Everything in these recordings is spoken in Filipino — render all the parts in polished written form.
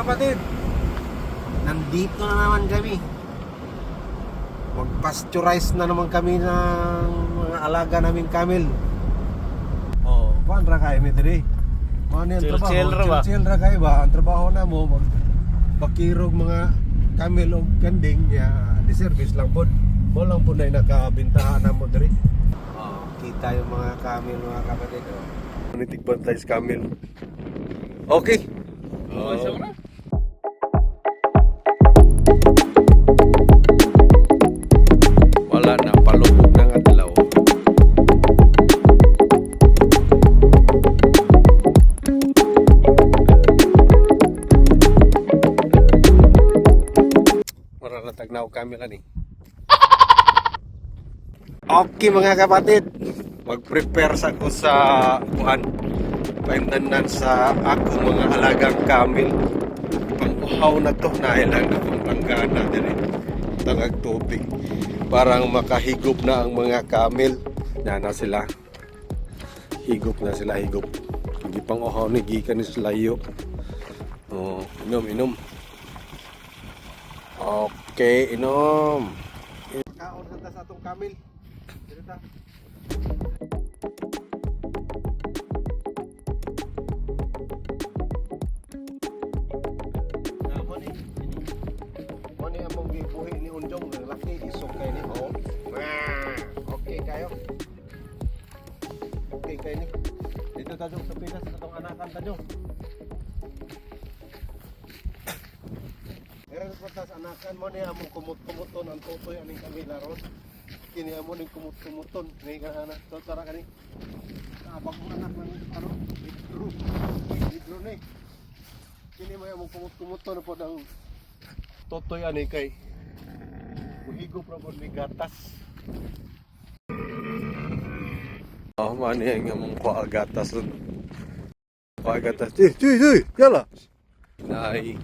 kapatid, nandito na naman kami. Mag-pasteurize na naman kami ng mga alaga naming camel. Oh, kuan ra kay mi diri. Ano yung trabaho? Chill ra kay ba? Ang trabaho na mo bakirog mga camel o kanding ya, di service lang pod. Mo lang po na nakabintahan na mo diri. Oh, kita yung mga camel mga kapatid. Nitigban tayo sa camel. Okay. Wala na, palubog ng adlaw. Maralatag na ako camera ni. Okay mga kapatid, mag-prepare sa ko sa kuhan. Paindanan sa ako mga alagang camel. Pang-uhaw na to, nahilang akong langgana din tangag tubig. Parang makahigop na ang mga camel. Yan na sila. Higop na sila, higop. Hindi pang uhaw ni gikan ni selayo. Oh, inom. Okay, inom. Kaon sa sa atong camel. Dito ta. Mani among gibuhi ni Unjong, laki isok kay ni. Oh. Okay kayo. Okay kay ni. Dito ta sa pilas sa atong anakan ta jong. Pero sa anakan mo ni among kumut-kumuton ang tutoy aning kami laron. Kini amo ning kumut-kumuton ni kana tara kani. Abang anak man ano? Hidro ni. Kini mo among kumut-kumuton pod ang totoy ani kay muhigop ra pod ni gatas. Oh man yang among kuha gatas. Kuha gatas. Cuy, yala. Nay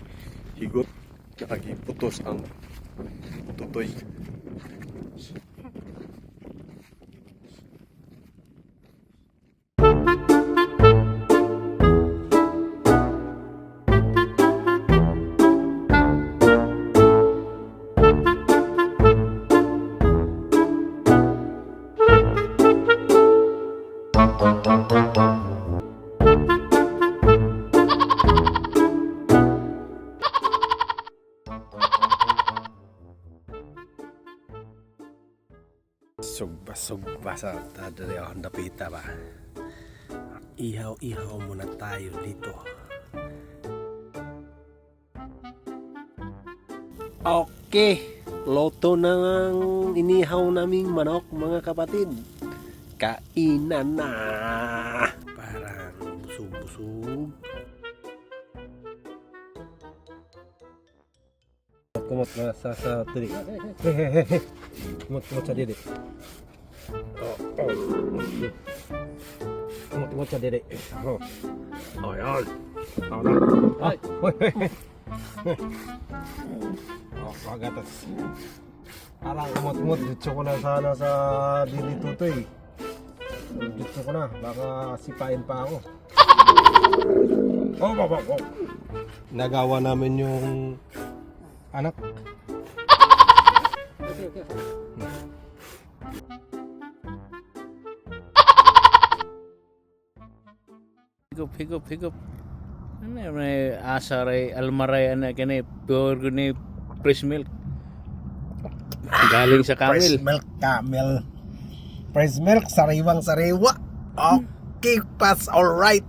higot nagiputos ang totoy. Sugba sa tadali ako napita ba. Ihaw muna tayo dito. Okay, loto na ng inihaw naming manok mga kapatid. Kainan na. Parang busog-busog. Kumot na sa tiri. Kumot sa didi. Kumot sa didi. Ayan. Ay. Pagatas. Parang kumot-kumot. Dito ko na sana sa didi tutoy. Dito ko na. Baka sipain pa ako. Oh. Nagawa namin yung anak. Okay. Higop. Ano may asaray, almaray, ano, kani, pure guni, fresh milk. Galing sa camel. Fresh milk, sariwang sariwa. Okay, pass, alright.